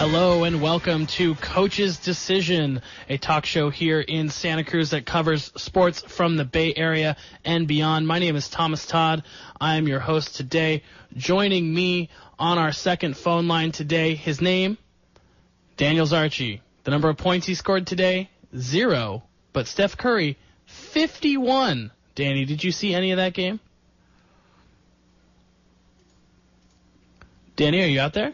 Hello and welcome to Coach's Decision, a talk show here in Santa Cruz that covers sports from the Bay Area and beyond. My name is Thomas Todd. I am your host today. Joining me on our second phone line today, his name, Daniel Zarchi. The number of points he scored today, 0. But Steph Curry, 51. Danny, did you see any of that game? Danny, are you out there?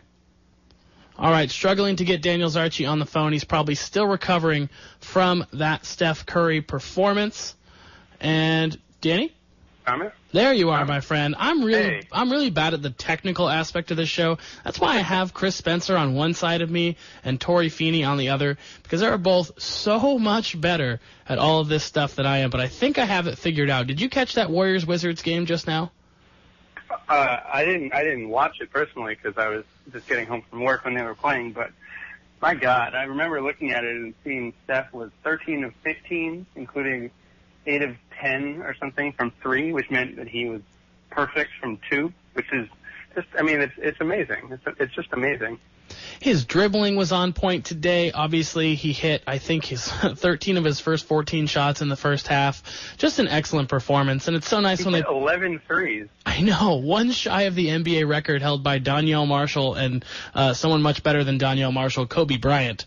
All right, struggling to get Daniel Zarchi on the phone. He's probably still recovering from that Steph Curry performance. And Danny? Thomas? There you are, my friend. I'm really bad at the technical aspect of this show. That's why I have Chris Spencer on one side of me and Tory Feeney on the other, because they're both so much better at all of this stuff than I am. But I think I have it figured out. Did you catch that Warriors-Wizards game just now? I didn't watch it personally because I was just getting home from work when they were playing, but my God, I remember looking at it and seeing Steph was 13 of 15, including 8 of 10 or something from 3, which meant that he was perfect from 2, which is just, I mean, it's amazing. It's just amazing. His dribbling was on point today. Obviously, he hit, I think, his 13 of his first 14 shots in the first half. Just an excellent performance, and it's so nice when they 11 threes. I know, one shy of the NBA record held by Donyell Marshall and someone much better than Donyell Marshall, Kobe Bryant.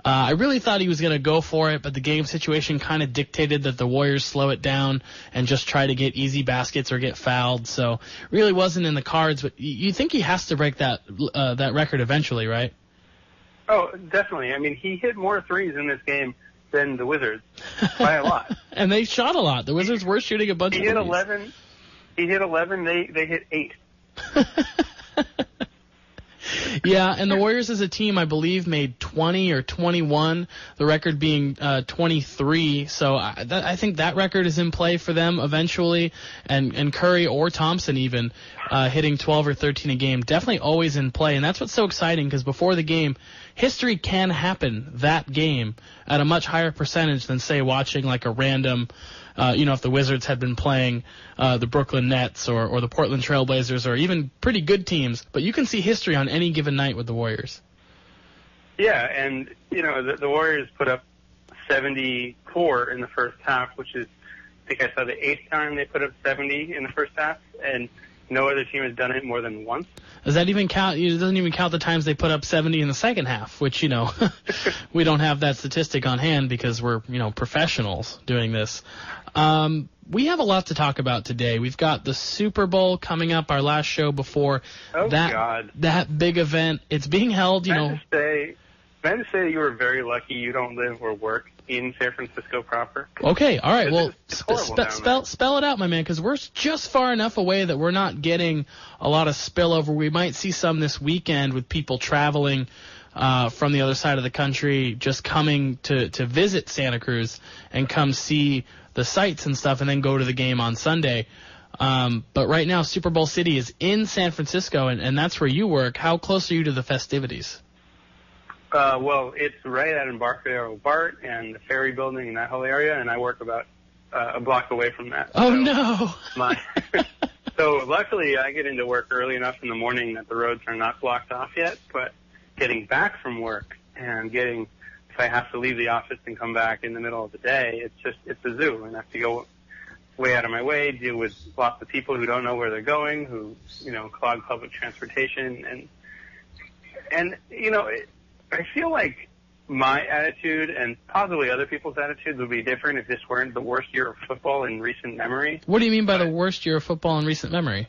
I really thought he was going to go for it, but the game situation kind of dictated that the Warriors slow it down and just try to get easy baskets or get fouled. So really wasn't in the cards, but you think he has to break that record eventually, right? Oh, definitely. I mean, he hit more threes in this game than the Wizards by a lot. And they shot a lot. The Wizards were shooting a bunch of threes. He hit 11. They hit 8. Yeah, and the Warriors as a team, I believe, made 20 or 21, the record being 23. So I think that record is in play for them eventually, and Curry or Thompson even hitting 12 or 13 a game, definitely always in play. And that's what's so exciting, because before the game, history can happen that game at a much higher percentage than, say, watching like a random if the Wizards had been playing the Brooklyn Nets or the Portland Trailblazers or even pretty good teams. But you can see history on any given night with the Warriors. Yeah, and, the Warriors put up 74 in the first half, which is, I think I saw the 8th time they put up 70 in the first half, and no other team has done it more than once. Does that even count? It doesn't even count the times they put up 70 in the second half, which, we don't have that statistic on hand because we're, professionals doing this. We have a lot to talk about today. We've got the Super Bowl coming up, our last show before that big event. It's being held, Can I just say you were very lucky you don't live or work in San Francisco proper? Okay, all right. Well, spell it out, my man, because we're just far enough away that we're not getting a lot of spillover. We might see some this weekend with people traveling from the other side of the country, just coming to visit Santa Cruz and come see the sights and stuff and then go to the game on Sunday. But right now, Super Bowl City is in San Francisco, and that's where you work. How close are you to the festivities? Well, it's right at Embarcadero BART and the Ferry Building in that whole area, and I work about a block away from that. Oh, so no! So luckily, I get into work early enough in the morning that the roads are not blocked off yet, but getting back from work and if I have to leave the office and come back in the middle of the day, it's a zoo, and I have to go way out of my way, deal with lots of people who don't know where they're going, who, clog public transportation, and I feel like my attitude and possibly other people's attitudes would be different if this weren't the worst year of football in recent memory. What do you mean by the worst year of football in recent memory?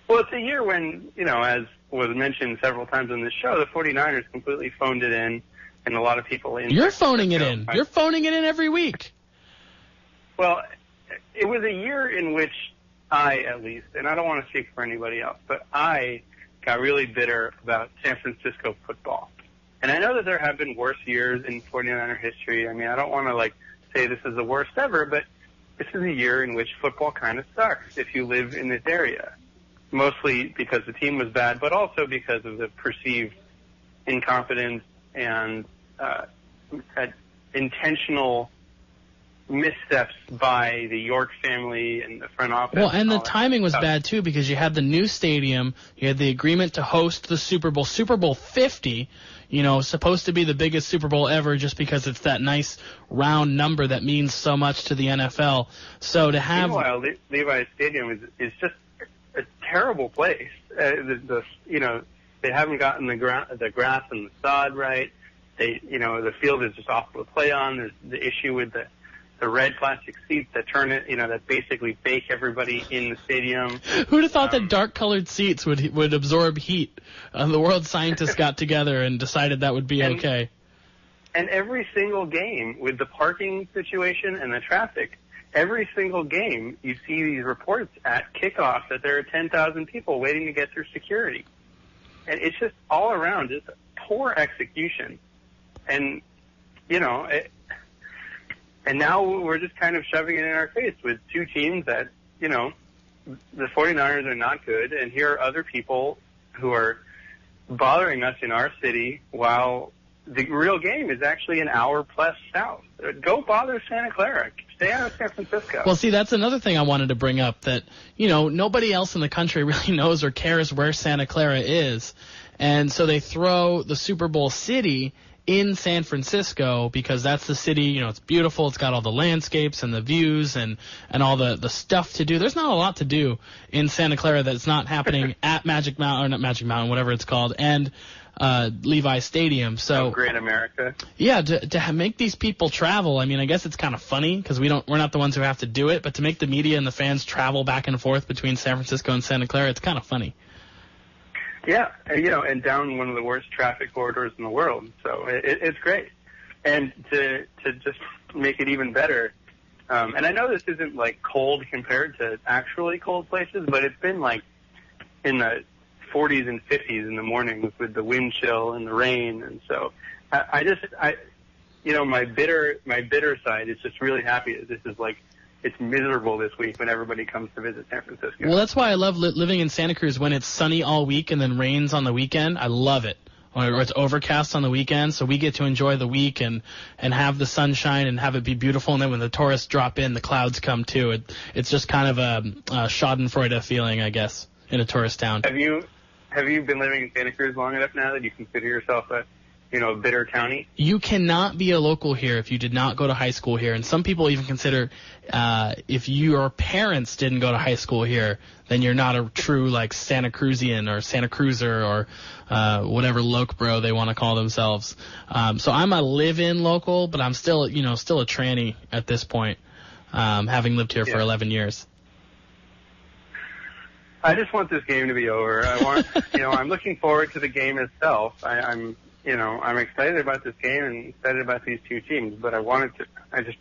Well, it's a year when, as was mentioned several times on this show, the 49ers completely phoned it in, and a lot of people in. You're phoning it in. You're phoning it in every week. Well, it was a year in which I, at least, and I don't want to speak for anybody else, but I got really bitter about San Francisco football. And I know that there have been worse years in 49er history. I mean, I don't want to, say this is the worst ever, but this is a year in which football kind of sucks if you live in this area. Mostly because the team was bad, but also because of the perceived incompetence and intentional missteps by the York family and the front office. Well, and the timing was bad, too, because you had the new stadium, you had the agreement to host the Super Bowl, Super Bowl 50, supposed to be the biggest Super Bowl ever just because it's that nice round number that means so much to the NFL. So to have... Meanwhile, Levi's Stadium is just a terrible place. They haven't gotten the grass and the sod right. The field is just awful to play on. There's the issue with the red plastic seats that turn it, that basically bake everybody in the stadium. Who'd have thought that dark-colored seats would absorb heat? The world scientists got together and decided that would be okay. And every single game, with the parking situation and the traffic, every single game you see these reports at kickoff that there are 10,000 people waiting to get through security. And it's just all around, just poor execution. And, and now we're just kind of shoving it in our face with two teams that, the 49ers are not good, and here are other people who are bothering us in our city while the real game is actually an hour plus south. Go bother Santa Clara. Stay out of San Francisco. Well, see, that's another thing I wanted to bring up, that, nobody else in the country really knows or cares where Santa Clara is. And so they throw the Super Bowl city in San Francisco because that's the city, it's beautiful. It's got all the landscapes and the views and all the stuff to do. There's not a lot to do in Santa Clara that's not happening at Magic Mountain, or not Magic Mountain, whatever it's called, and Levi Stadium. So Great America. Yeah, to make these people travel, I mean, I guess it's kind of funny because we're not the ones who have to do it, but to make the media and the fans travel back and forth between San Francisco and Santa Clara, it's kind of funny. Yeah, and down one of the worst traffic corridors in the world. So it's great. And to just make it even better, and I know this isn't like cold compared to actually cold places, but it's been like in the 40s and 50s in the mornings with the wind chill and the rain. And so my bitter side is just really happy that this is like, it's miserable this week when everybody comes to visit San Francisco. Well, that's why I love living in Santa Cruz when it's sunny all week and then rains on the weekend. I love it. Or it's overcast on the weekend, so we get to enjoy the week and have the sunshine and have it be beautiful. And then when the tourists drop in, the clouds come too. It's just kind of a schadenfreude feeling, I guess, in a tourist town. Have you been living in Santa Cruz long enough now that you consider yourself a bitter county? You cannot be a local here if you did not go to high school here. And some people even consider if your parents didn't go to high school here, then you're not a true like Santa Cruzian or Santa Cruiser or whatever loc bro they want to call themselves. So I'm a live-in local, but I'm still a tranny at this point, having lived here for 11 years. I just want this game to be over. I want, I'm looking forward to the game itself. I'm excited about this game and excited about these two teams, but I want it to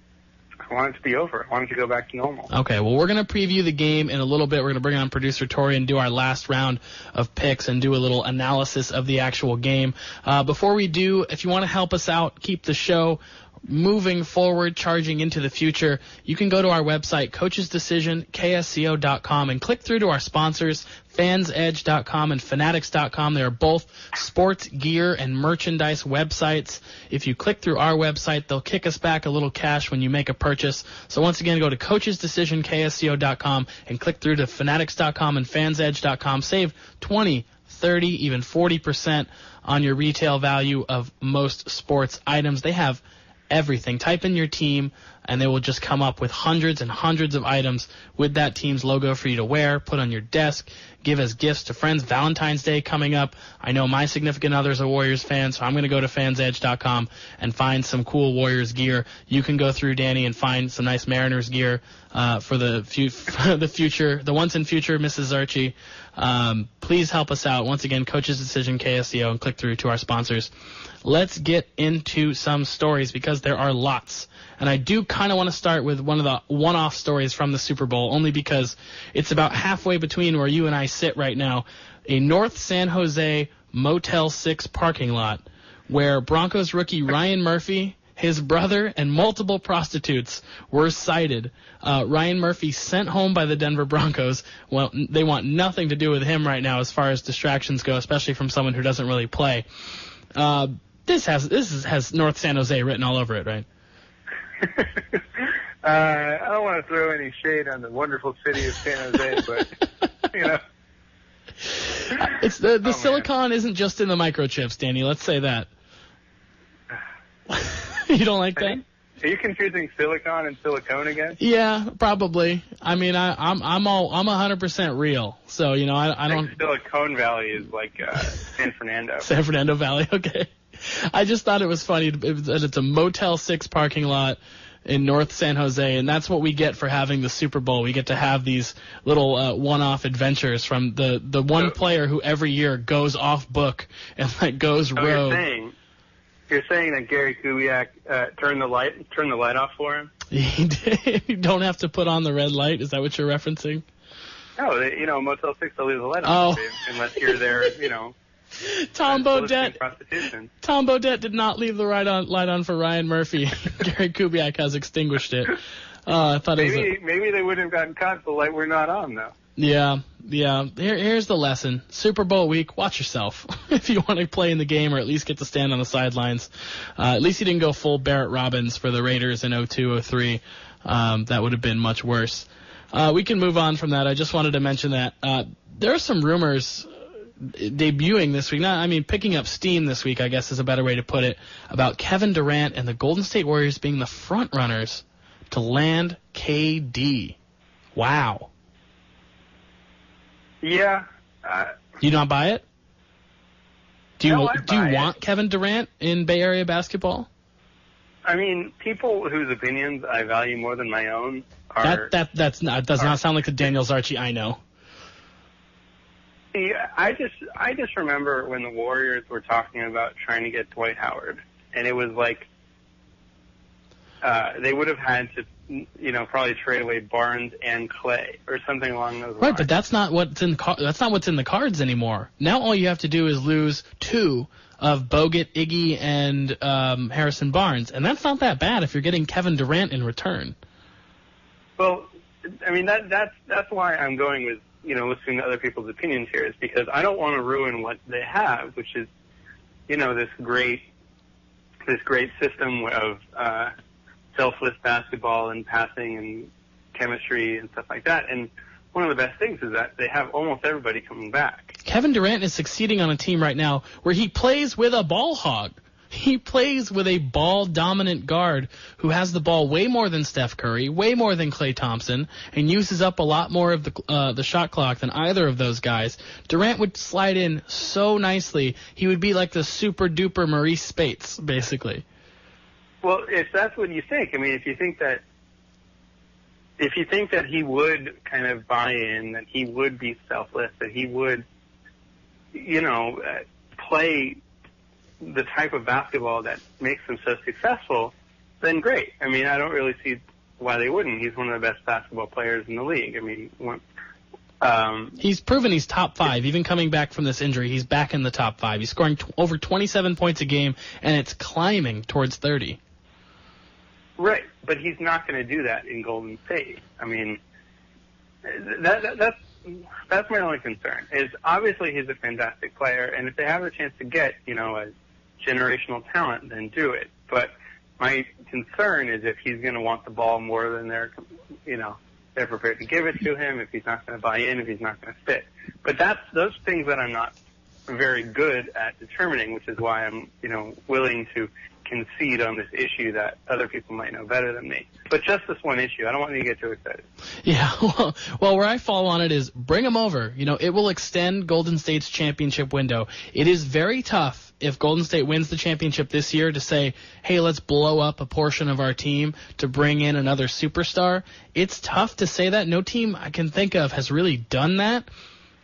be over. I want it to go back to normal. Okay, well, we're going to preview the game in a little bit. We're going to bring on Producer Tory and do our last round of picks and do a little analysis of the actual game. Before we do, if you want to help us out, keep the show moving forward, charging into the future, you can go to our website, coachesdecision.ksco.com, and click through to our sponsors, fansedge.com and fanatics.com. They are both sports gear and merchandise websites. If you click through our website, they'll kick us back a little cash when you make a purchase. So once again, go to coachesdecision.ksco.com and click through to fanatics.com and fansedge.com. Save 20, 30, even 40% on your retail value of most sports items. They have everything. Type in your team, and they will just come up with hundreds and hundreds of items with that team's logo for you to wear, put on your desk, give as gifts to friends. Valentine's Day coming up. I know my significant other is a Warriors fan, so I'm going to go to fansedge.com and find some cool Warriors gear. You can go through, Danny, and find some nice Mariners gear for the future, the once and future Mrs. Archie. Please help us out. Once again, Coach's Decision, KSCO, and click through to our sponsors. Let's get into some stories because there are lots. And I do kind of want to start with one of the one-off stories from the Super Bowl, only because it's about halfway between where you and I sit right now, a North San Jose Motel 6 parking lot where Broncos rookie Ryan Murphy, his brother, and multiple prostitutes were cited. Ryan Murphy sent home by the Denver Broncos. Well, they want nothing to do with him right now as far as distractions go, especially from someone who doesn't really play. This has North San Jose written all over it, right? I don't want to throw any shade on the wonderful city of San Jose, but, you know. It's the silicon isn't just in the microchips, Danny. Let's say that. You don't like that? Are you confusing silicon and silicone again? Yeah, probably. I mean, I'm 100% real. So, you know, I don't. Silicon Valley is like San Fernando. San Fernando Valley. Okay. I just thought it was funny that it's a Motel 6 parking lot in North San Jose, and that's what we get for having the Super Bowl. We get to have these little one-off adventures from the one player who every year goes off book and like goes rogue. You're saying that Gary Kubiak turned the light off for him? You don't have to put on the red light. Is that what you're referencing? No, you know, Motel 6, they'll leave the light on unless you're there, you know. Tom Bodett did not leave the light on for Ryan Murphy. Gary Kubiak has extinguished it. I thought maybe they wouldn't have gotten caught if the light were not on, though. Yeah. Here's the lesson. Super Bowl week, watch yourself if you want to play in the game or at least get to stand on the sidelines. At least you didn't go full Barrett Robbins for the Raiders in 02-03. That would have been much worse. We can move on from that. I just wanted to mention that there are some rumors debuting this week. Picking up steam this week, I guess is a better way to put it, about Kevin Durant and the Golden State Warriors being the front runners to land KD. Wow. Yeah. Do you not buy it? Do you buy want Kevin Durant in Bay Area basketball? I mean, people whose opinions I value more than my own are... That does not sound like the Daniel Zarchi I know. Yeah, I just remember when the Warriors were talking about trying to get Dwight Howard, and it was like they would have had to, you know, probably trade away Barnes and Clay or something along those lines. Right, but that's not what's in the cards anymore. Now all you have to do is lose two of Bogut, Iggy, and Harrison Barnes, and that's not that bad if you're getting Kevin Durant in return. Well, I mean that's why I'm going with, you know, listening to other people's opinions here, is because I don't want to ruin what they have, which is, you know, this great system of selfless basketball and passing and chemistry and stuff like that. And one of the best things is that they have almost everybody coming back. Kevin Durant is succeeding on a team right now where he plays with a ball hog. He plays with a ball-dominant guard who has the ball way more than Steph Curry, way more than Klay Thompson, and uses up a lot more of the shot clock than either of those guys. Durant would slide in so nicely. He would be like the super-duper Maurice Spates, basically. Well, if that's what you think, I mean, if you think that he would kind of buy in, that he would be selfless, that he would, you know, play the type of basketball that makes them so successful, then great. I mean, I don't really see why they wouldn't. He's one of the best basketball players in the league. I mean, he's proven he's top five. Even coming back from this injury, he's back in the top five. He's scoring over 27 points a game, and it's climbing towards 30. Right, but he's not going to do that in Golden State. I mean, that's my only concern. Is obviously he's a fantastic player, and if they have a chance to get, you know, a generational talent, then do it. But my concern is if he's going to want the ball more than they're prepared to give it to him, if he's not going to buy in, if he's not going to fit. But that's those things that I'm not very good at determining, which is why I'm, you know, willing to concede on this issue that other people might know better than me. But just this one issue, I don't want you to get too excited. Yeah, well, where I fall on it is bring them over. You know, it will extend Golden State's championship window. It is very tough if Golden State wins the championship this year to say, hey, let's blow up a portion of our team to bring in another superstar. It's tough to say that. No team I can think of has really done that.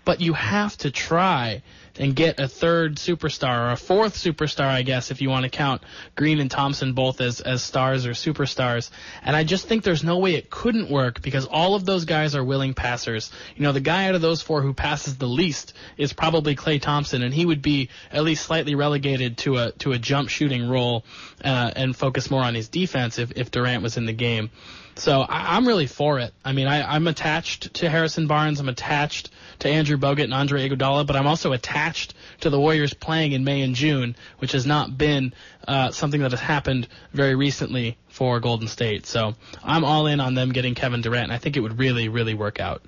But you have to try and get a third superstar, or a fourth superstar, I guess, if you want to count Green and Thompson both as stars or superstars. And I just think there's no way it couldn't work because all of those guys are willing passers. You know, the guy out of those four who passes the least is probably Klay Thompson, and he would be at least slightly relegated to a jump shooting role and focus more on his defense if Durant was in the game. So I'm really for it. I mean, I'm attached to Harrison Barnes. I'm attached to Andrew Bogut and Andre Iguodala, but I'm also attached to the Warriors playing in May and June, which has not been something that has happened very recently for Golden State. So I'm all in on them getting Kevin Durant, and I think it would really, really work out.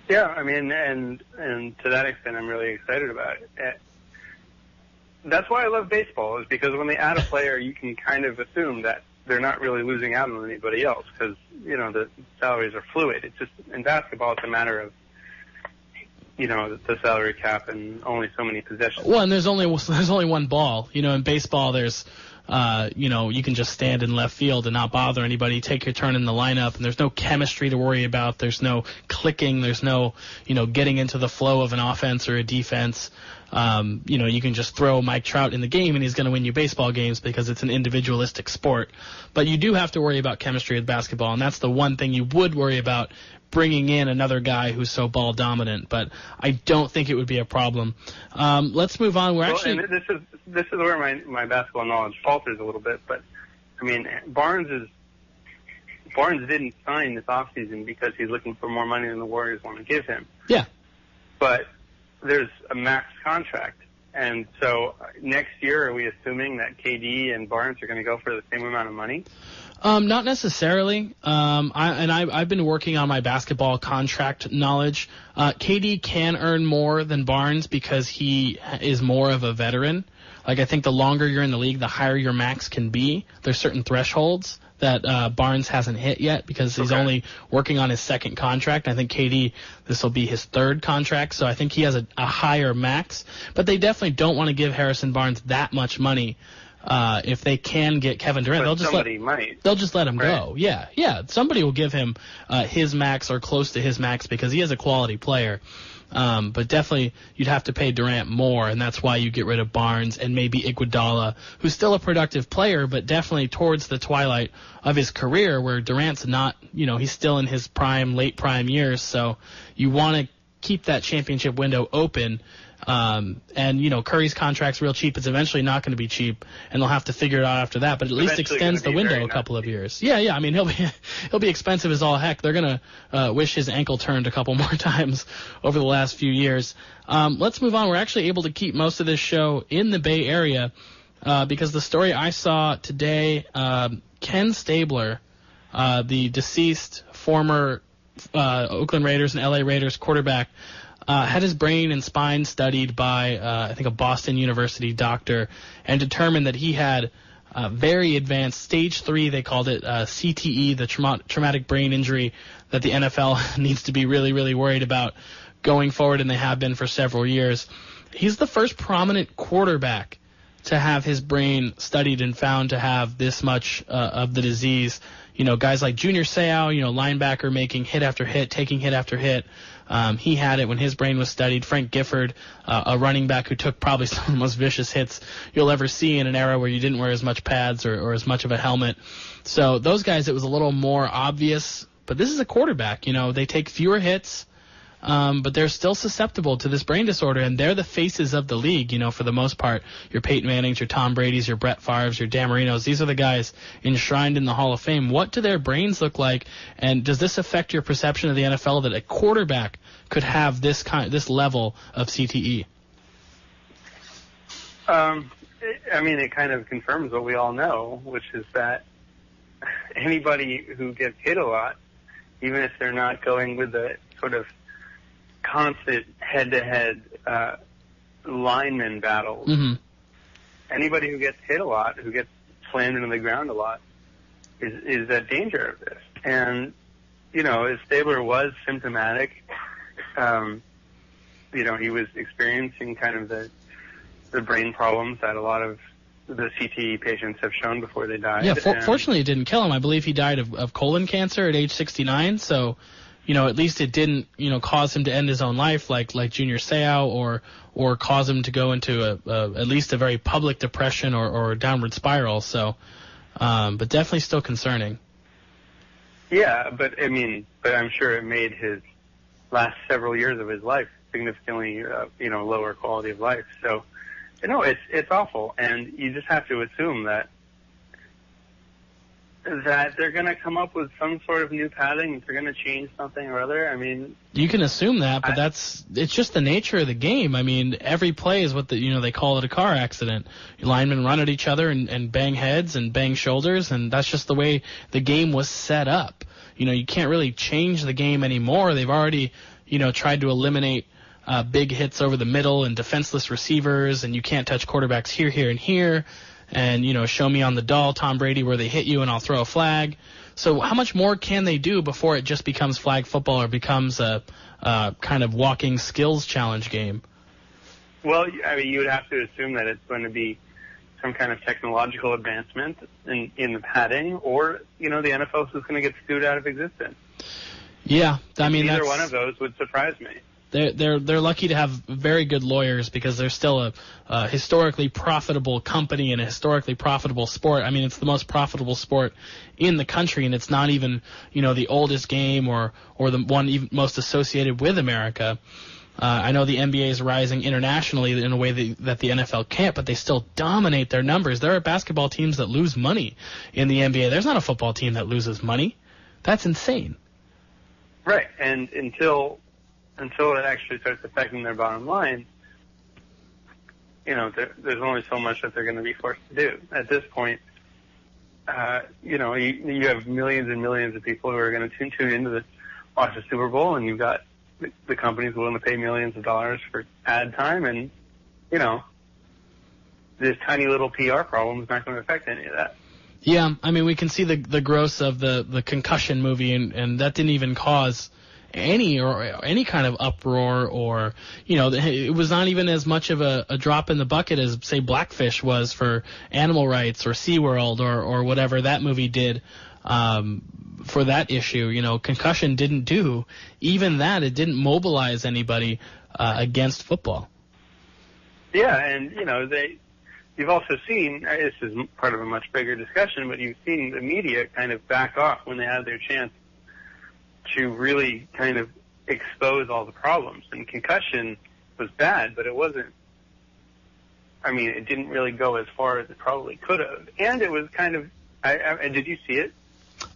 Yeah, I mean, and to that extent, I'm really excited about it. That's why I love baseball, is because when they add a player, you can kind of assume that they're not really losing out on anybody else because, the salaries are fluid. It's just, in basketball, it's a matter of, the salary cap and only so many possessions. Well, and there's only one ball. In baseball, there's, you can just stand in left field and not bother anybody, take your turn in the lineup, and there's no chemistry to worry about. There's no clicking. There's no, getting into the flow of an offense or a defense. You can just throw Mike Trout in the game and he's going to win you baseball games because it's an individualistic sport. But you do have to worry about chemistry with basketball, and that's the one thing you would worry about, bringing in another guy who's so ball dominant. But I don't think it would be a problem. Let's move on. And this is where my basketball knowledge falters a little bit. But I mean, Barnes didn't sign this offseason because he's looking for more money than the Warriors want to give him. Yeah. But there's a max contract. And so next year, are we assuming that KD and Barnes are going to go for the same amount of money? Not necessarily. I've been working on my basketball contract knowledge. KD can earn more than Barnes because he is more of a veteran. Like, I think the longer you're in the league, the higher your max can be. There's certain thresholds that Barnes hasn't hit yet because he's only working on his second contract. I think KD, this will be his third contract, so I think he has a higher max. But they definitely don't want to give Harrison Barnes that much money. If they can get Kevin Durant, they'll just let him go. Yeah. Somebody will give him his max or close to his max because he is a quality player. But definitely you'd have to pay Durant more, and that's why you get rid of Barnes and maybe Iguodala, who's still a productive player, but definitely towards the twilight of his career, where Durant's not, he's still in his late prime years. So you want to keep that championship window open. And Curry's contract's real cheap. It's eventually not going to be cheap, and they'll have to figure it out after that. But at least extends the window a couple of years. Yeah. I mean, he'll be expensive as all heck. They're going to wish his ankle turned a couple more times over the last few years. Let's move on. We're actually able to keep most of this show in the Bay Area because the story I saw today, Ken Stabler, the deceased former Oakland Raiders and LA Raiders quarterback, had his brain and spine studied by, I think, a Boston University doctor, and determined that he had very advanced stage 3, they called it, CTE, the traumatic brain injury that the NFL needs to be really, really worried about going forward, and they have been for several years. He's the first prominent quarterback to have his brain studied and found to have this much of the disease. Guys like Junior Seau, linebacker, making hit after hit, taking hit after hit. He had it when his brain was studied. Frank Gifford, a running back who took probably some of the most vicious hits you'll ever see in an era where you didn't wear as much pads or as much of a helmet. So those guys, it was a little more obvious. But this is a quarterback. They take fewer hits, but they're still susceptible to this brain disorder, and they're the faces of the league, for the most part. Your Peyton Mannings, your Tom Brady's, your Brett Favre's, your Dan Marino's. These are the guys enshrined in the Hall of Fame. What do their brains look like, and does this affect your perception of the NFL that a quarterback could have this level of CTE? It kind of confirms what we all know, which is that anybody who gets hit a lot, even if they're not going with the sort of constant head-to-head lineman battles. Mm-hmm. Anybody who gets hit a lot, who gets slammed into the ground a lot, is at danger of this. And, as Stabler was symptomatic, he was experiencing kind of the brain problems that a lot of the CTE patients have shown before they died. Yeah, fortunately it didn't kill him. I believe he died of colon cancer at age 69, so at least it didn't, cause him to end his own life like Junior Seau or cause him to go into at least a very public depression or a downward spiral. So, but definitely still concerning. Yeah, but I'm sure it made his last several years of his life significantly, lower quality of life. So, it's awful, and you just have to assume that that they're going to come up with some sort of new padding. They're going to change something or other. I mean, you can assume that, but it's just the nature of the game. I mean, every play is what they call it a car accident. Linemen run at each other and bang heads and bang shoulders, and that's just the way the game was set up. You can't really change the game anymore. They've already, tried to eliminate big hits over the middle and defenseless receivers, and you can't touch quarterbacks here, and here. And, show me on the doll, Tom Brady, where they hit you and I'll throw a flag. So how much more can they do before it just becomes flag football or becomes a kind of walking skills challenge game? Well, I mean, you would have to assume that it's going to be some kind of technological advancement in the padding, or, the NFL is just going to get sued out of existence. Yeah, I mean, either one of those would surprise me. They're lucky to have very good lawyers because they're still a historically profitable company and a historically profitable sport. I mean, it's the most profitable sport in the country, and it's not even, the oldest game or the one even most associated with America. I know the NBA is rising internationally in a way that the NFL can't, but they still dominate their numbers. There are basketball teams that lose money in the NBA. There's not a football team that loses money. That's insane. Right, and until it actually starts affecting their bottom line, there's only so much that they're going to be forced to do. At this point, you have millions and millions of people who are going to tune into watch the Super Bowl, and you've got the companies willing to pay millions of dollars for ad time, and, this tiny little PR problem is not going to affect any of that. Yeah, I mean, we can see the gross of the concussion movie, and that didn't even cause any kind of uproar, or it was not even as much of a drop in the bucket as, say, Blackfish was for animal rights or SeaWorld or whatever that movie did for that issue. Concussion didn't do even that. It didn't mobilize anybody against football. Yeah, and you've also seen, this is part of a much bigger discussion, but you've seen the media kind of back off when they had their chance to really kind of expose all the problems. And concussion was bad, but it wasn't, it didn't really go as far as it probably could have. And it was kind of, did you see it?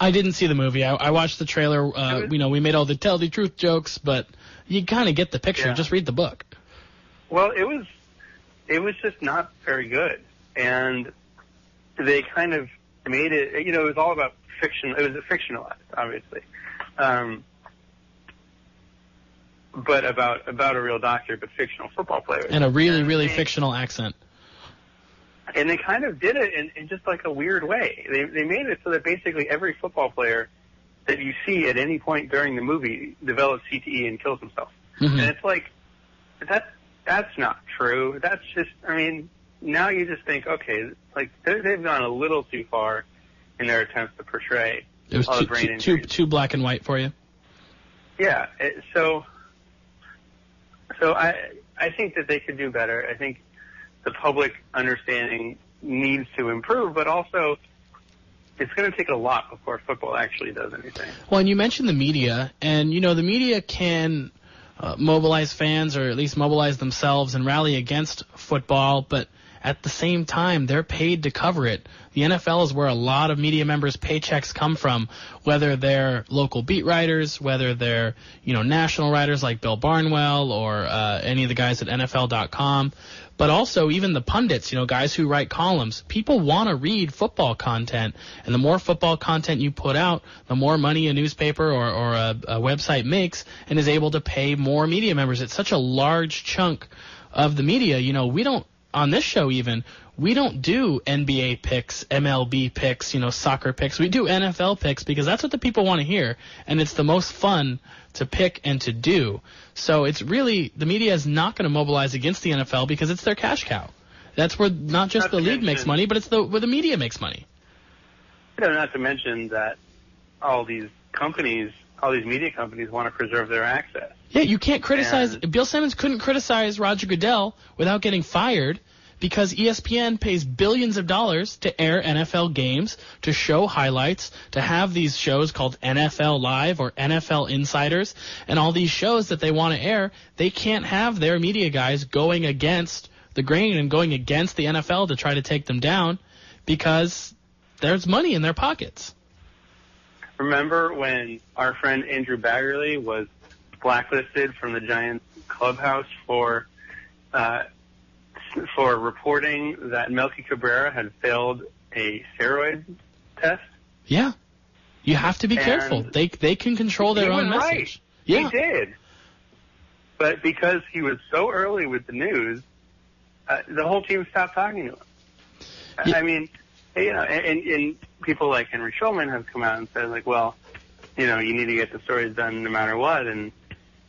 I didn't see the movie. I watched the trailer. We made all the tell the truth jokes, but you kind of get the picture. Yeah. Just read the book. Well, it was just not very good. And they kind of made it, it was all about fiction. It was fictionalized, obviously. But about a real doctor, but fictional football players. And a really fictional accent. And they kind of did it in just like a weird way. They made it so that basically every football player that you see at any point during the movie develops CTE and kills himself. Mm-hmm. And it's like, that's not true. That's just, now you just think, okay, like they've gone a little too far in their attempts to portray. It was too black and white for you? Yeah. So I think that they could do better. I think the public understanding needs to improve, but also it's going to take a lot before football actually does anything. Well, and you mentioned the media, and, the media can mobilize fans or at least mobilize themselves and rally against football, but at the same time, they're paid to cover it. The NFL is where a lot of media members' paychecks come from, whether they're local beat writers, whether they're, national writers like Bill Barnwell or any of the guys at NFL.com, but also even the pundits, guys who write columns. People want to read football content, and the more football content you put out, the more money a newspaper or a website makes and is able to pay more media members. It's such a large chunk of the media. We don't, on this show even, we don't do NBA picks, MLB picks, soccer picks. We do NFL picks because that's what the people want to hear, and it's the most fun to pick and to do. So it's really, the media is not going to mobilize against the NFL because it's their cash cow. That's where not just the league makes money, but it's where the media makes money. Not to mention that all these media companies want to preserve their access. Yeah, you can't criticize. Bill Simmons couldn't criticize Roger Goodell without getting fired because ESPN pays billions of dollars to air NFL games, to show highlights, to have these shows called NFL Live or NFL Insiders, and all these shows that they want to air. They can't have their media guys going against the grain and going against the NFL to try to take them down because there's money in their pockets. remember when our friend Andrew Baggerly was blacklisted from the Giants clubhouse for reporting that Melky Cabrera had failed a steroid test? Yeah. You have to be careful. They can control their own message. Right. Yeah. He did. But because he was so early with the news, the whole team stopped talking to him. Yeah. I mean, and people like Henry Schulman have come out and said, like, well, you need to get the stories done no matter what, and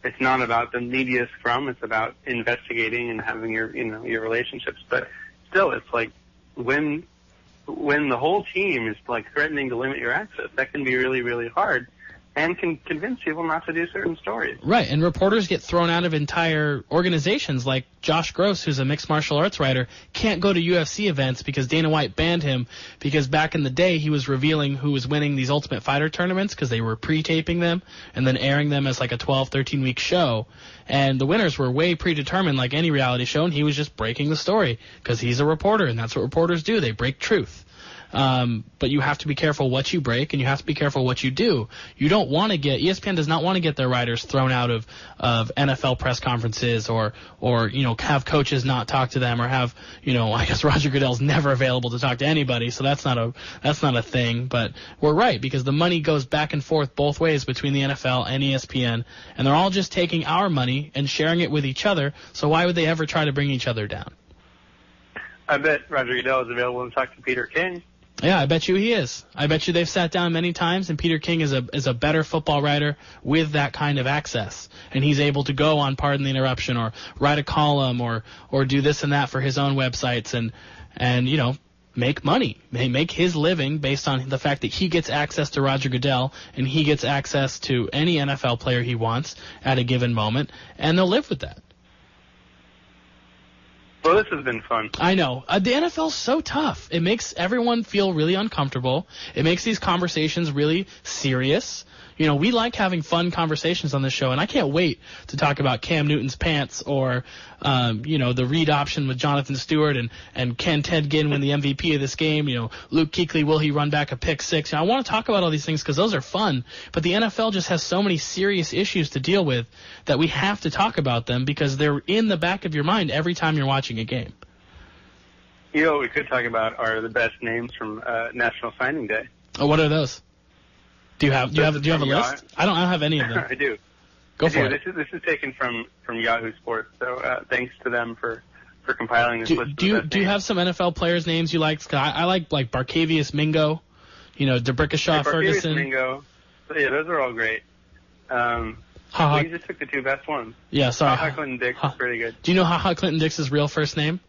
it's not about the media scrum, it's about investigating and having your relationships. But still, it's like when the whole team is like threatening to limit your access, that can be really, really hard and can convince people not to do certain stories. Right, and reporters get thrown out of entire organizations, like Josh Gross, who's a mixed martial arts writer, can't go to UFC events because Dana White banned him because back in the day he was revealing who was winning these Ultimate Fighter tournaments because they were pre-taping them and then airing them as like a 12, 13-week show. And the winners were way predetermined like any reality show, and he was just breaking the story because he's a reporter, and that's what reporters do. They break truth. But you have to be careful what you break, and you have to be careful what you do. You don't want to get ESPN does not want to get their writers thrown out of NFL press conferences or have coaches not talk to them or have I guess Roger Goodell's never available to talk to anybody, so that's not a thing. But we're right because the money goes back and forth both ways between the NFL and ESPN, and they're all just taking our money and sharing it with each other. So why would they ever try to bring each other down? I bet Roger Goodell is available to talk to Peter King. Yeah, I bet you he is. I bet you they've sat down many times, and Peter King is a better football writer with that kind of access, and he's able to go on Pardon the Interruption or write a column or do this and that for his own websites and make money, make his living based on the fact that he gets access to Roger Goodell and he gets access to any NFL player he wants at a given moment, and they'll live with that. Well, this has been fun. I know. The NFL's so tough. It makes everyone feel really uncomfortable. It makes these conversations really serious. We like having fun conversations on this show, and I can't wait to talk about Cam Newton's pants or, the read option with Jonathan Stewart and can Ted Ginn win the MVP of this game? Luke Kuechly, will he run back a pick six? I want to talk about all these things because those are fun, but the NFL just has so many serious issues to deal with that we have to talk about them because they're in the back of your mind every time you're watching a game. What we could talk about are the best names from National Signing Day. Oh, what are those? Do you have a list? I don't have any of them. I do. Go for it. This is taken from Yahoo Sports, so thanks to them for compiling this list. Do you have some NFL players' names you like? I like Barkevious Mingo, DeBrickashaw Ferguson. Mingo. So, yeah, those are all great. You just took the two best ones. Yeah, sorry. HaHa Clinton Dix is pretty good. Do you know HaHa Clinton Dix's real first name?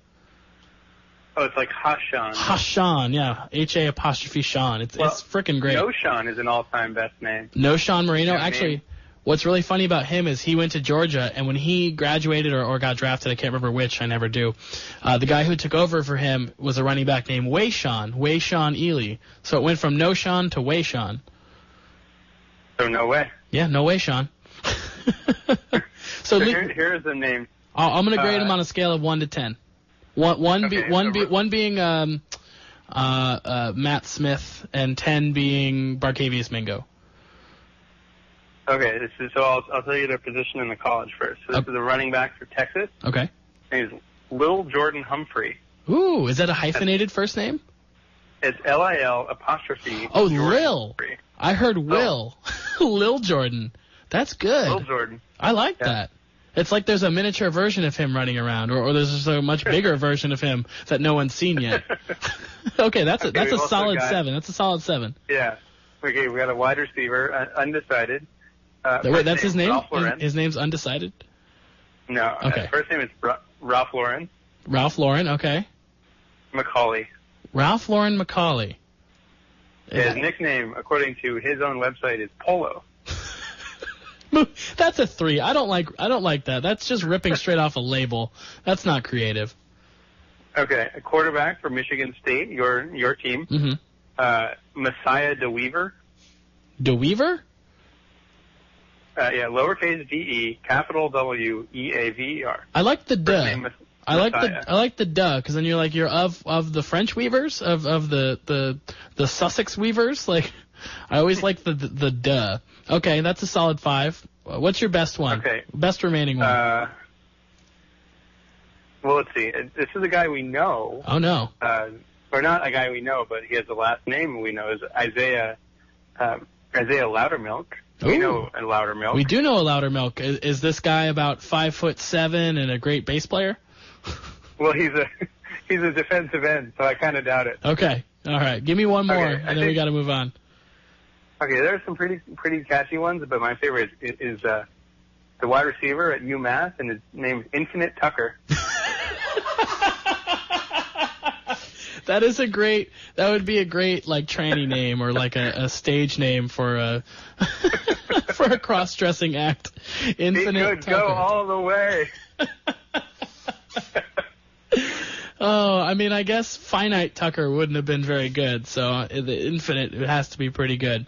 Oh, it's like Hashan. Hashan, yeah. H-A''Sean. It's freaking great. Noshawn is an all-time best name. Noshawn Marino. Actually, what's really funny about him is he went to Georgia, and when he graduated or got drafted, I can't remember which, I never do, the guy who took over for him was a running back named Wayshawn Ely. So it went from Noshawn to Wayshawn. So no way. Yeah, no way, Sean. So here's the name. I'm going to grade him on a scale of 1 to 10. One being Matt Smith and 10 being Barkevious Mingo. Okay, so I'll tell you their position in the college first. So this is a running back for Texas. Okay. His name is Lil Jordan Humphrey. Ooh, is that a hyphenated first name? It's Lil apostrophe. Oh, Jordan Lil. Humphrey. I heard Will. Lil Jordan. That's good. Lil Jordan. I like that. It's like there's a miniature version of him running around, or there's just a much bigger version of him that no one's seen yet. Okay, that's a solid 7. That's a solid 7. Yeah. Okay, we got a wide receiver, undecided. Wait, that's his name? His name's undecided? No. Okay. First name is Ralph Lauren. Ralph Lauren, okay. McCauley. Ralph Lauren McCauley. His nickname, according to his own website, is Polo. That's a 3. I don't like that. That's just ripping straight off a label. That's not creative. Okay, a quarterback for Michigan State, your team. Mm-hmm. Messiah DeWeaver. DeWeaver? Yeah, lowercase D-E, capital W-E-A-V-E-R. I like the duh. I like the duh, because then you're of the French Weavers, of the Sussex Weavers, like I always like the duh. Okay, that's a solid 5. What's your best one? Okay. Best remaining one. Well, let's see. This is a guy we know. Oh, no. Or not a guy we know, but he has the last name we know is Isaiah Loudermilk. We know a Loudermilk. We do know a Loudermilk. Is this guy about 5'7" and a great bass player? Well, he's a defensive end, so I kind of doubt it. Okay. All right. Give me one more, and then we got to move on. Okay, there are some pretty catchy ones, but my favorite is the wide receiver at UMass, and his name is Infinite Tucker. That would be a great like tranny name or like a stage name for a for a cross-dressing act. Infinite He could Tucker. go all the way. Oh, I mean, I guess Finite Tucker wouldn't have been very good, so the Infinite, it has to be pretty good.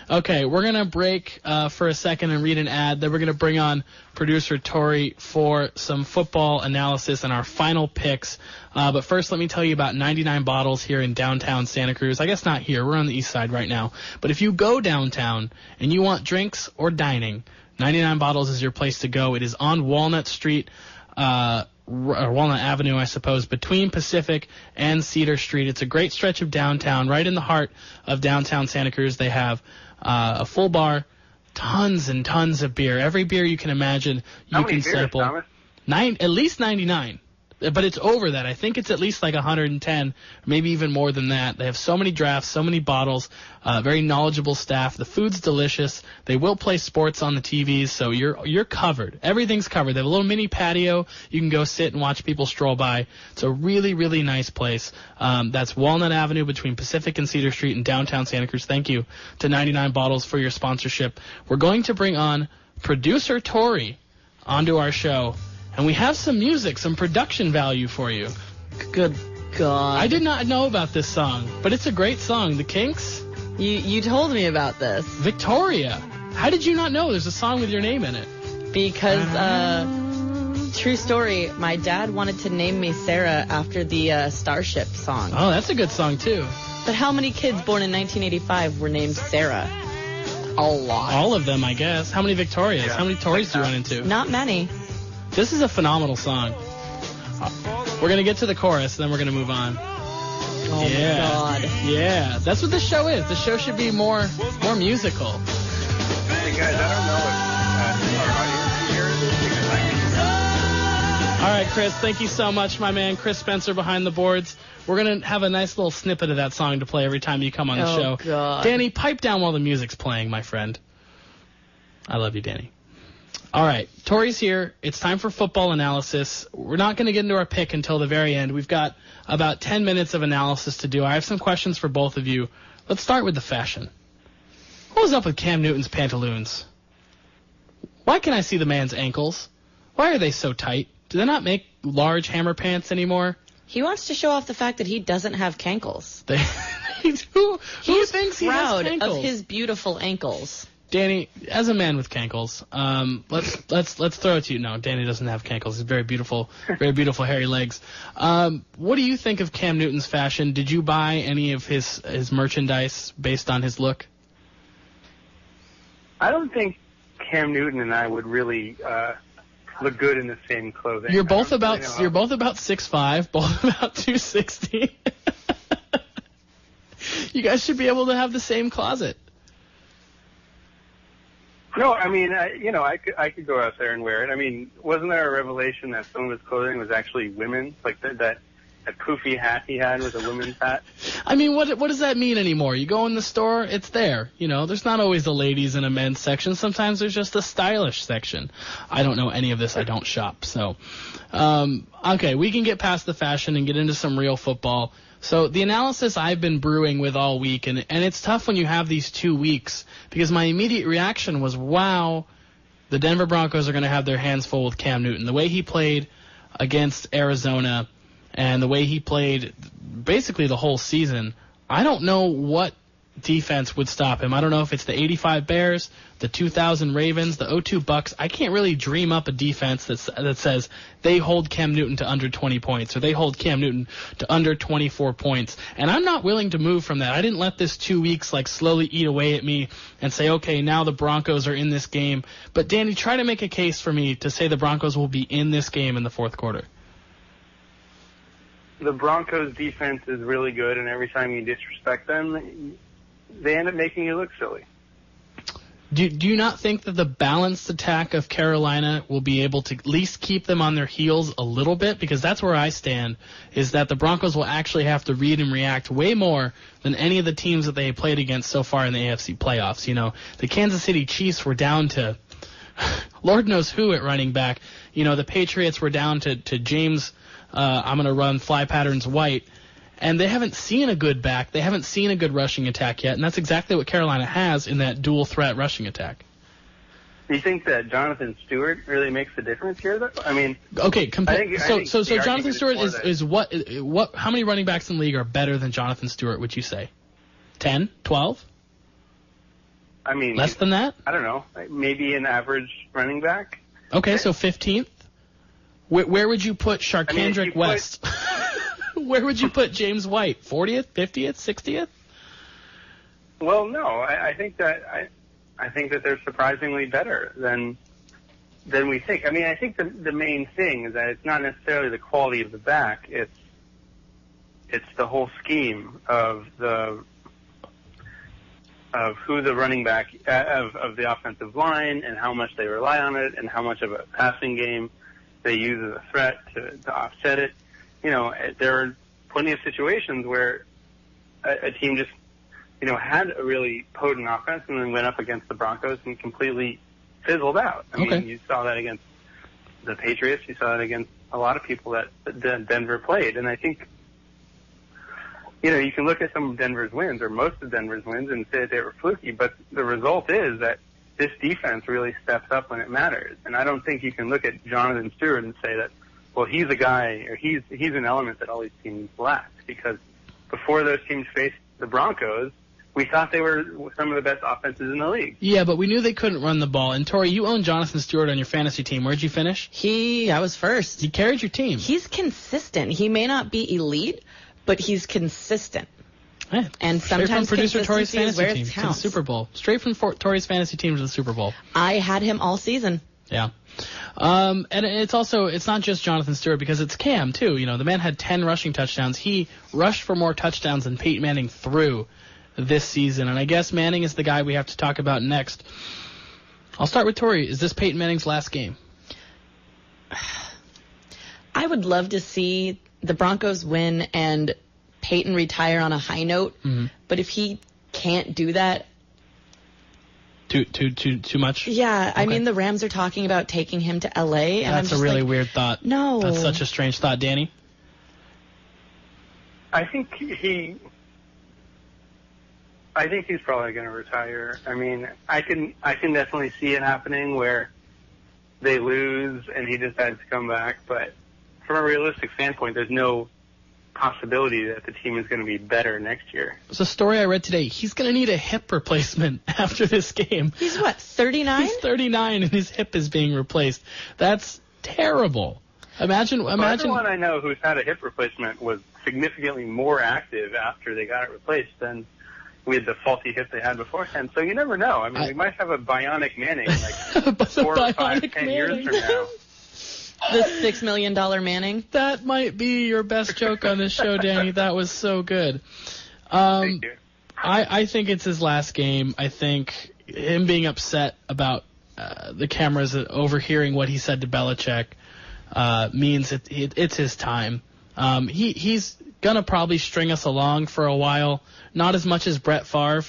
Okay, we're going to break for a second and read an ad. Then we're going to bring on Producer Tory for some football analysis and our final picks. But first, let me tell you about 99 Bottles here in downtown Santa Cruz. I guess not here. We're on the east side right now. But if you go downtown and you want drinks or dining, 99 Bottles is your place to go. It is on Walnut Street, or Walnut Avenue, I suppose, between Pacific and Cedar Street. It's a great stretch of downtown, right in the heart of downtown Santa Cruz. They have a full bar, tons and tons of beer. Every beer you can imagine, you can sample. Thomas? At least 99. But it's over that. I think it's at least like 110, maybe even more than that. They have so many drafts, so many bottles, very knowledgeable staff. The food's delicious. They will play sports on the TVs, so you're covered. Everything's covered. They have a little mini patio. You can go sit and watch people stroll by. It's a really, really nice place. That's Walnut Avenue between Pacific and Cedar Street in downtown Santa Cruz. Thank you to 99 Bottles for your sponsorship. We're going to bring on Producer Tory onto our show. And we have some music, some production value for you. Good God. I did not know about this song, but it's a great song. The Kinks? You told me about this. Victoria. How did you not know there's a song with your name in it? Because, true story, my dad wanted to name me Sarah after the Starship song. Oh, that's a good song, too. But how many kids born in 1985 were named Sarah? A lot. All of them, I guess. How many Victorias? Yeah. How many Torys do you run into? Not many. This is a phenomenal song. We're going to get to the chorus, then we're going to move on. Oh, my God. Yeah, that's what this show is. The show should be more musical. Hey, guys, I don't know if our audience can hear this because I can. All right, Chris, thank you so much, my man. Chris Spencer behind the boards. We're going to have a nice little snippet of that song to play every time you come on the show. God. Danny, pipe down while the music's playing, my friend. I love you, Danny. All right, Tory's here. It's time for football analysis. We're not going to get into our pick until the very end. We've got about 10 minutes of analysis to do. I have some questions for both of you. Let's start with the fashion. What was up with Cam Newton's pantaloons? Why can I see the man's ankles? Why are they so tight? Do they not make large hammer pants anymore? He wants to show off the fact that he doesn't have cankles. Who He's thinks he has proud cankles? of his beautiful ankles. Danny, as a man with cankles, let's throw it to you. No, Danny doesn't have cankles. He's very beautiful hairy legs. What do you think of Cam Newton's fashion? Did you buy any of his merchandise based on his look? I don't think Cam Newton and I would really look good in the same clothing. You're both about 6'5", both about 260. You guys should be able to have the same closet. No, I mean, I could go out there and wear it. I mean, wasn't there a revelation that some of his clothing was actually women's? Like that poofy hat he had was a women's hat? I mean, what does that mean anymore? You go in the store, it's there. You know, there's not always a ladies and a men's section. Sometimes there's just a stylish section. I don't know any of this. I don't shop. So, okay, we can get past the fashion and get into some real football. So the analysis I've been brewing with all week, and it's tough when you have these 2 weeks, because my immediate reaction was, wow, the Denver Broncos are going to have their hands full with Cam Newton. The way he played against Arizona and the way he played basically the whole season, I don't know what defense would stop him. I don't know if it's the 85 Bears, the 2000 Ravens, the 02 Bucks. I can't really dream up a defense that says they hold Cam Newton to under 20 points or they hold Cam Newton to under 24 points. And I'm not willing to move from that. I didn't let this 2 weeks slowly eat away at me and say, okay, now the Broncos are in this game. But Danny, try to make a case for me to say the Broncos will be in this game in the fourth quarter. The Broncos defense is really good, and every time you disrespect them, they end up making you look silly. Do you not think that the balanced attack of Carolina will be able to at least keep them on their heels a little bit? Because that's where I stand, is that the Broncos will actually have to read and react way more than any of the teams that they played against so far in the AFC playoffs. You know, the Kansas City Chiefs were down to Lord knows who at running back. You know, the Patriots were down to James, I'm going to run fly patterns White. And they haven't seen a good back. They haven't seen a good rushing attack yet, and that's exactly what Carolina has in that dual-threat rushing attack. Do you think that Jonathan Stewart really makes a difference here, though? I mean, okay. So Jonathan Stewart is what? How many running backs in the league are better than Jonathan Stewart? Would you say 10, 12? I mean, less than that? I don't know. Maybe an average running back. Okay, so 15th. Where would you put Sharkandrick West? Where would you put James White? 40th, 50th, 60th? Well, no. I think that they're surprisingly better than we think. I mean, I think the main thing is that it's not necessarily the quality of the back. It's the whole scheme of who the running back of the offensive line and how much they rely on it and how much of a passing game they use as a threat to offset it. You know, there are plenty of situations where a team just, you know, had a really potent offense and then went up against the Broncos and completely fizzled out. I mean, you saw that against the Patriots. You saw that against a lot of people that Denver played. And I think, you know, you can look at some of Denver's wins or most of Denver's wins and say that they were fluky, but the result is that this defense really steps up when it matters. And I don't think you can look at Jonathan Stewart and say that, well, he's a guy, or he's an element that all these teams lack. Because before those teams faced the Broncos, we thought they were some of the best offenses in the league. Yeah, but we knew they couldn't run the ball. And, Tory, you own Jonathan Stewart on your fantasy team. Where'd you finish? I was first. He carried your team. He's consistent. He may not be elite, but he's consistent. Yeah. And sometimes Producer Tory's fantasy fantasy team to the Super Bowl. Straight from Tory's fantasy team to the Super Bowl. I had him all season. Yeah. And it's not just Jonathan Stewart because it's Cam, too. You know, the man had 10 rushing touchdowns. He rushed for more touchdowns than Peyton Manning threw this season. And I guess Manning is the guy we have to talk about next. I'll start with Tory. Is this Peyton Manning's last game? I would love to see the Broncos win and Peyton retire on a high note. Mm-hmm. But if he can't do that, Too much? Yeah, okay. I mean, the Rams are talking about taking him to L.A. And that's a really weird thought. No. That's such a strange thought. Danny? I think he's probably going to retire. I mean, I can definitely see it happening where they lose and he decides to come back. But from a realistic standpoint, there's no possibility that the team is going to be better next year. It's a story I read today. He's going to need a hip replacement after this game. He's what, 39? He's 39 and his hip is being replaced. That's terrible. Imagine. Everyone I know who's had a hip replacement was significantly more active after they got it replaced than with the faulty hip they had beforehand. So you never know. I mean, we might have a bionic Manning like 4 or 5, 10 years from now. The $6 million Manning. That might be your best joke on this show, Danny. That was so good. Thank you. I think it's his last game. I think him being upset about the cameras overhearing what he said to Belichick means it's his time. He's going to probably string us along for a while. Not as much as Brett Favre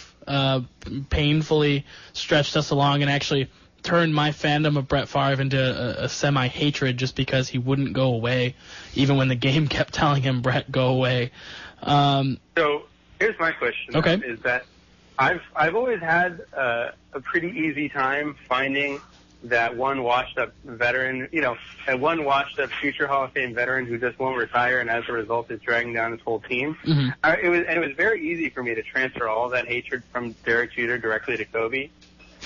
painfully stretched us along and actually turned my fandom of Brett Favre into a semi-hatred just because he wouldn't go away, even when the game kept telling him, Brett, go away. So here's my question. Okay. Is that I've always had a pretty easy time finding that one washed-up veteran, and one washed-up future Hall of Fame veteran who just won't retire, and as a result is dragging down his whole team. Mm-hmm. It was very easy for me to transfer all of that hatred from Derek Jeter directly to Kobe,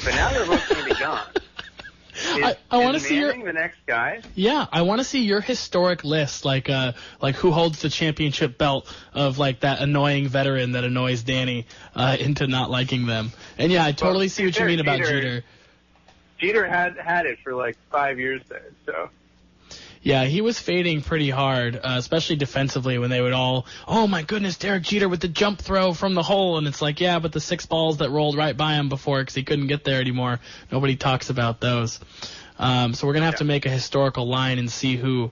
but now they're both going to be gone. I want to see the next guy. Yeah, I want to see your historic list, like who holds the championship belt of like that annoying veteran that annoys Danny into not liking them. And yeah, I totally see what you mean about Jeter. Jeter had it for like 5 years there, so. Yeah, he was fading pretty hard, especially defensively when they would all, oh my goodness, Derek Jeter with the jump throw from the hole. And it's like, yeah, but the 6 balls that rolled right by him before because he couldn't get there anymore, nobody talks about those. So we're going to have to make a historical line and see who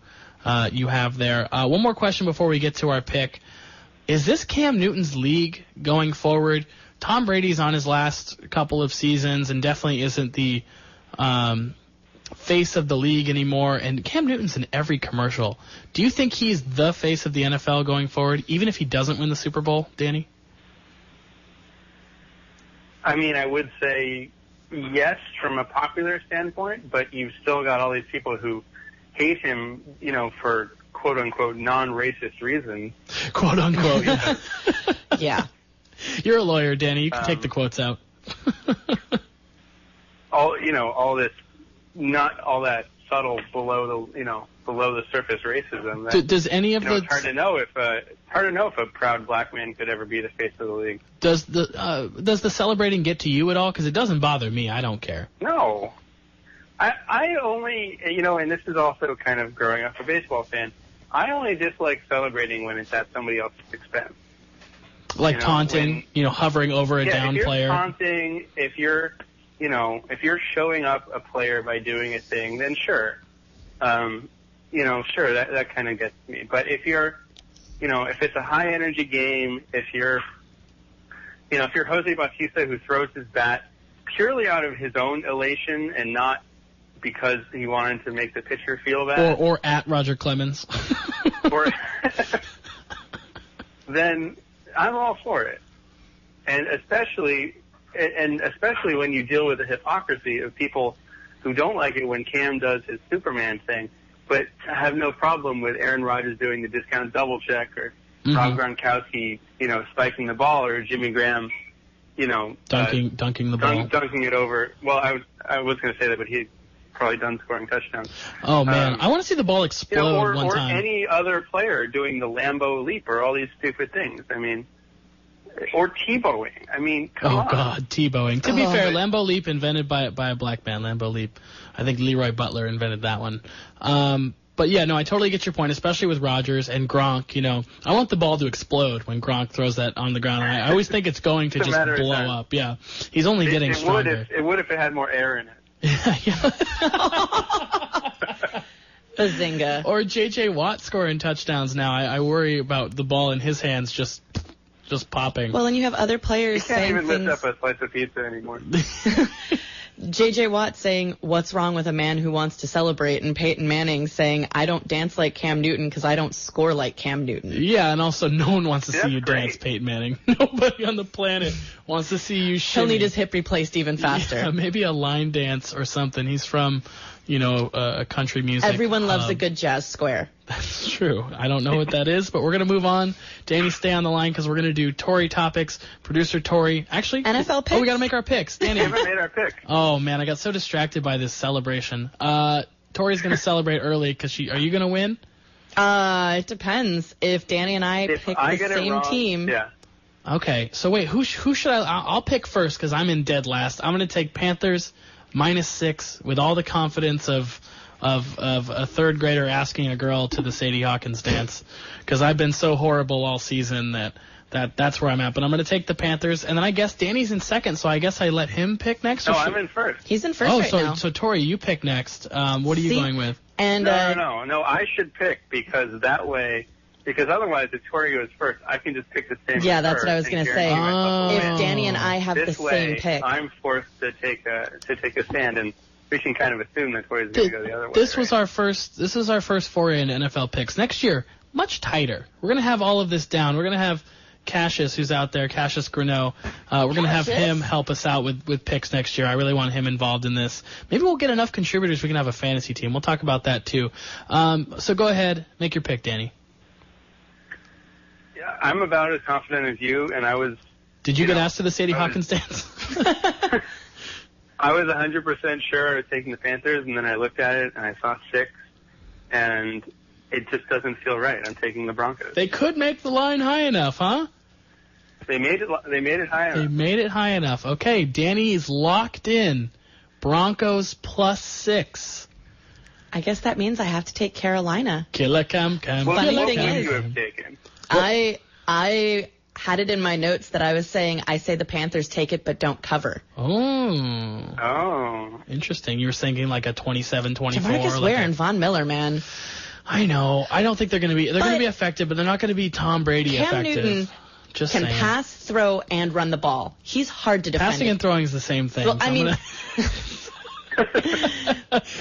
you have there. One more question before we get to our pick. Is this Cam Newton's league going forward? Tom Brady's on his last couple of seasons and definitely isn't the face of the league anymore, and Cam Newton's in every commercial. Do you think he's the face of the NFL going forward, even if he doesn't win the Super Bowl, Danny? I mean, I would say yes from a popular standpoint, but you've still got all these people who hate him, for quote-unquote non-racist reasons. Quote-unquote, yeah. Yeah. You're a lawyer, Danny. You can take the quotes out. all this, not all that subtle below the surface racism. Does any of the it's hard to know if a proud black man could ever be the face of the league. Does the celebrating get to you at all? Because it doesn't bother me. I don't care. No, I only and this is also kind of growing up a baseball fan. I only dislike celebrating when it's at somebody else's expense. Like taunting, hovering over a down player. Taunting, if you're showing up a player by doing a thing, then sure. Sure, that kind of gets me. But if you're, if it's a high energy game, if you're Jose Bautista who throws his bat purely out of his own elation and not because he wanted to make the pitcher feel bad. Or at Roger Clemens. Then I'm all for it. And especially when you deal with the hypocrisy of people who don't like it when Cam does his Superman thing, but have no problem with Aaron Rodgers doing the discount double check or Rob Gronkowski, spiking the ball, or Jimmy Graham, dunking the ball, dunking it over. Well, I was going to say that, but he's probably done scoring touchdowns. Oh man, I want to see the ball explode one time. Or any other player doing the Lambeau leap or all these stupid things. I mean. Or Tebowing. I mean, come on. Oh, God, Tebowing. To be fair, Lambeau Leap invented by a black man, Lambeau Leap. I think Leroy Butler invented that one. But, yeah, no, I totally get your point, especially with Rodgers and Gronk. I want the ball to explode when Gronk throws that on the ground. And I always think it's going to just blow up. Yeah, he's only getting stronger. It would if it had more air in it. Yeah. Bazinga. Or J.J. Watt scoring touchdowns now. I worry about the ball in his hands just popping. Well, and you have other players saying things. You can't even lift up a slice of pizza anymore. J.J. Watt saying, what's wrong with a man who wants to celebrate? And Peyton Manning saying, I don't dance like Cam Newton because I don't score like Cam Newton. Yeah, and also no one wants to see you dance, Peyton Manning. Nobody on the planet wants to see you shimmy. He'll need his hip replaced even faster. Yeah, maybe a line dance or something. He's from, a country music. Everyone loves a good jazz square. That's true. I don't know what that is, but we're going to move on. Danny, stay on the line because we're going to do Tory topics. Producer Tory. Actually, NFL picks. Oh, we got to make our picks. Danny. We haven't made our pick. Oh, man, I got so distracted by this celebration. Tori's going to celebrate early because are you going to win? It depends. If Danny and I pick the same team. Yeah. Okay, so wait, who should I'll pick first because I'm in dead last. I'm going to take Panthers -6 with all the confidence of a third grader asking a girl to the Sadie Hawkins dance because I've been so horrible all season that's where I'm at. But I'm going to take the Panthers, and then I guess Danny's in second, so I guess I let him pick next. No, I'm in first. He's in first now. So Tori, you pick next. What are you going with? And No, I should pick because otherwise if Tori goes first, I can just pick the same. Yeah, that's what I was going to say. If Danny and I have the same pick, I'm forced to take a stand, and we can kind of assume that Tori's going to go the other way. This is our first foray into NFL picks. Next year, much tighter. We're going to have all of this down. We're going to have Cassius, who's out there, Cassius Greneau. We're going to have him help us out with picks next year. I really want him involved in this. Maybe we'll get enough contributors we can have a fantasy team. We'll talk about that, too. So go ahead. Make your pick, Danny. Yeah, I'm about as confident as you, and I was... Did you get asked to the Sadie Hawkins dance? I was 100% sure I was taking the Panthers, and then I looked at it, and I saw 6, and it just doesn't feel right. I'm taking the Broncos. They could make the line high enough, huh? They made it high enough. They made it high enough. Okay, Danny is locked in. Broncos +6. I guess that means I have to take Carolina. Killer Cam. What Funny would thing is, you have taken? I had it in my notes that I was saying I say the Panthers take it but don't cover. Oh. Interesting. You were thinking like a 27-24. DeMarcus Ware and Von Miller, man. I know. I don't think they're going to be. They're going to be effective, but they're not going to be Tom Brady Cam effective. Newton Just can saying. pass, throw, and run the ball. He's hard to defend. Passing and throwing is the same thing. Well, I mean...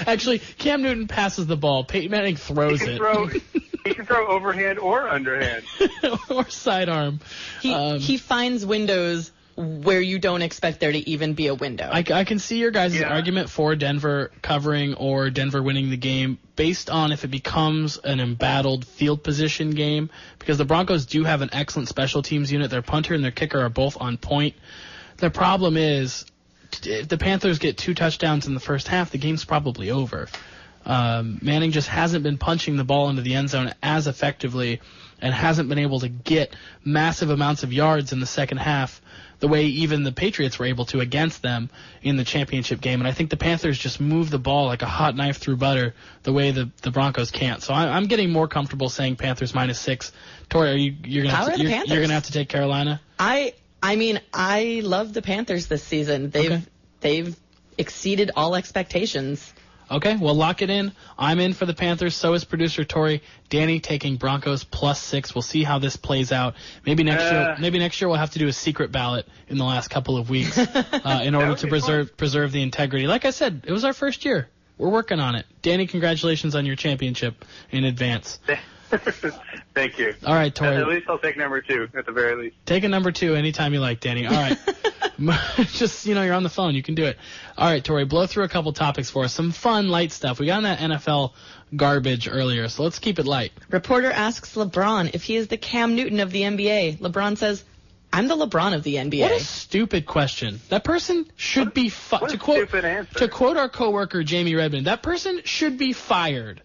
Actually, Cam Newton passes the ball. Peyton Manning throws it. He can throw overhand or underhand. Or sidearm. He finds windows where you don't expect there to even be a window. I can see your guys' argument for Denver covering or Denver winning the game based on if it becomes an embattled field position game, because the Broncos do have an excellent special teams unit. Their punter and their kicker are both on point. The problem is, if the Panthers get 2 touchdowns in the first half, the game's probably over. Manning just hasn't been punching the ball into the end zone as effectively and hasn't been able to get massive amounts of yards in the second half the way even the Patriots were able to against them in the championship game. And I think the Panthers just move the ball like a hot knife through butter the way the Broncos can't. So I'm getting more comfortable saying Panthers -6. Tori, you're gonna have to take Carolina? I mean, I love the Panthers this season. They've exceeded all expectations. Okay, well, lock it in. I'm in for the Panthers. So is producer Tory. Danny taking Broncos +6. We'll see how this plays out. Maybe next year we'll have to do a secret ballot in the last couple of weeks in order to preserve the integrity. Like I said, it was our first year. We're working on it. Danny, congratulations on your championship in advance. Thank you. All right, Tory. At least I'll take number 2, at the very least. Take a number 2 anytime you like, Danny. All right. Just, you're on the phone. You can do it. All right, Tory, blow through a couple topics for us. Some fun, light stuff. We got in that NFL garbage earlier, so let's keep it light. Reporter asks LeBron if he is the Cam Newton of the NBA. LeBron says, I'm the LeBron of the NBA. What a stupid question. That person should be fired. To quote our coworker, Jamie Redmond, that person should be fired.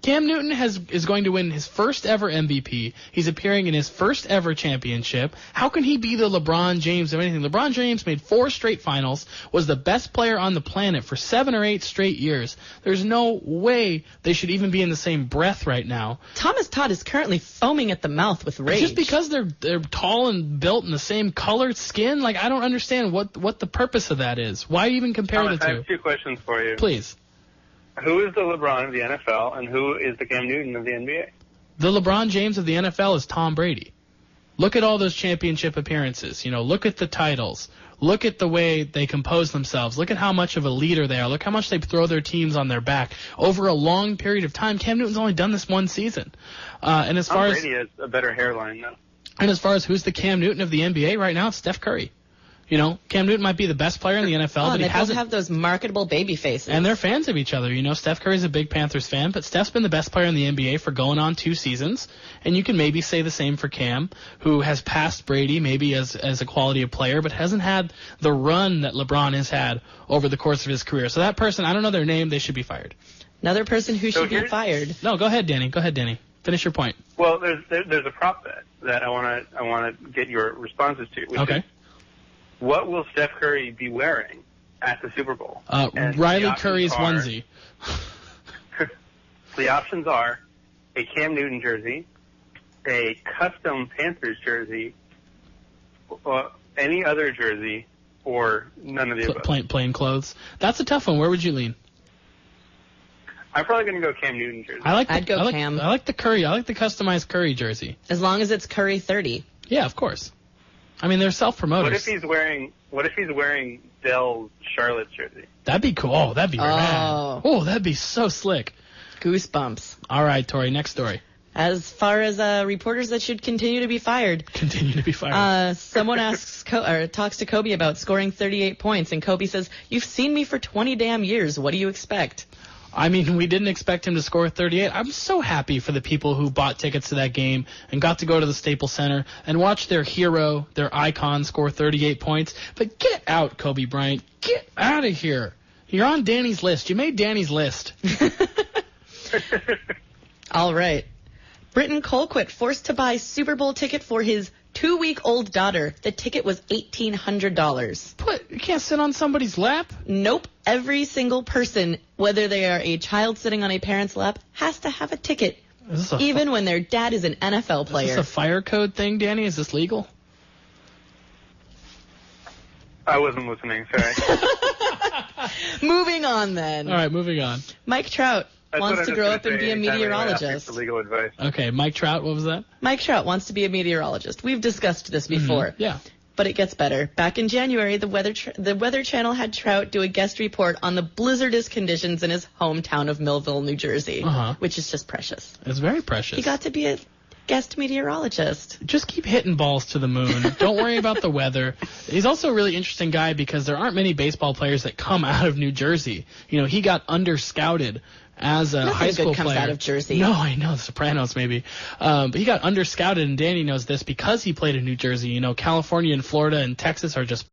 Cam Newton is going to win his first ever MVP. He's appearing in his first ever championship. How can he be the LeBron James of anything? LeBron James made 4 straight finals, was the best player on the planet for 7 or 8 straight years. There's no way they should even be in the same breath right now. Thomas Todd is currently foaming at the mouth with rage. Just because they're tall and built and the same colored skin? Like, I don't understand what the purpose of that is. Why even compare the two? I have 2 questions for you. Please. Who is the LeBron of the NFL, and who is the Cam Newton of the NBA? The LeBron James of the NFL is Tom Brady. Look at all those championship appearances. Look at the titles. Look at the way they compose themselves. Look at how much of a leader they are. Look how much they throw their teams on their back. Over a long period of time, Cam Newton's only done this 1 season. And as far as Brady has a better hairline, though. And as far as who's the Cam Newton of the NBA right now, it's Steph Curry. Cam Newton might be the best player in the NFL, but he hasn't have those marketable baby faces. And they're fans of each other. Steph Curry's a big Panthers fan, but Steph's been the best player in the NBA for going on 2 seasons. And you can maybe say the same for Cam, who has passed Brady maybe as a quality of player, but hasn't had the run that LeBron has had over the course of his career. So that person, I don't know their name, they should be fired. Another person who should be fired. No, go ahead, Danny. Finish your point. Well, there's a prop bet that I want to get your responses to. Which is, what will Steph Curry be wearing at the Super Bowl? Riley Curry's onesie. The options are a Cam Newton jersey, a custom Panthers jersey, any other jersey, or none of the above. Plain clothes. That's a tough one. Where would you lean? I'm probably going to go Cam Newton jersey. I'd go Cam. I like the Curry. I like the customized Curry jersey. As long as it's Curry 30. Yeah, of course. I mean, they're self-promoters. What if he's wearing Dell's Charlotte jersey? That'd be cool. That'd be rad. Oh, that'd be so slick. Goosebumps. All right, Tori, next story. As far as reporters that should continue to be fired. Continue to be fired. Someone talks to Kobe about scoring 38 points, and Kobe says, "You've seen me for 20 damn years. What do you expect?" I mean, we didn't expect him to score 38. I'm so happy for the people who bought tickets to that game and got to go to the Staples Center and watch their hero, their icon, score 38 points. But get out, Kobe Bryant. Get out of here. You're on Danny's list. You made Danny's list. All right. Britton Colquitt forced to buy Super Bowl ticket for his 2-week-old daughter. The ticket was $1,800. What? You can't sit on somebody's lap? Nope. Every single person, whether they are a child sitting on a parent's lap, has to have a ticket, even when their dad is an NFL player. Is this a fire code thing, Danny? Is this legal? I wasn't listening, sorry. Moving on, then. All right, moving on. Mike Trout wants to grow up and be a meteorologist. Legal advice. Okay, Mike Trout, what was that? Mike Trout wants to be a meteorologist. We've discussed this before. Mm-hmm. Yeah. But it gets better. Back in January, the Weather Channel had Trout do a guest report on the blizzardous conditions in his hometown of Millville, New Jersey, which is just precious. It's very precious. He got to be a guest meteorologist. Just keep hitting balls to the moon. Don't worry about the weather. He's also a really interesting guy because there aren't many baseball players that come out of New Jersey. You know, he got under-scouted as a high school good comes player. Out of Jersey. No, I know, The Sopranos maybe. But he got under-scouted, and Danny knows this because he played in New Jersey. You know, California and Florida and Texas are just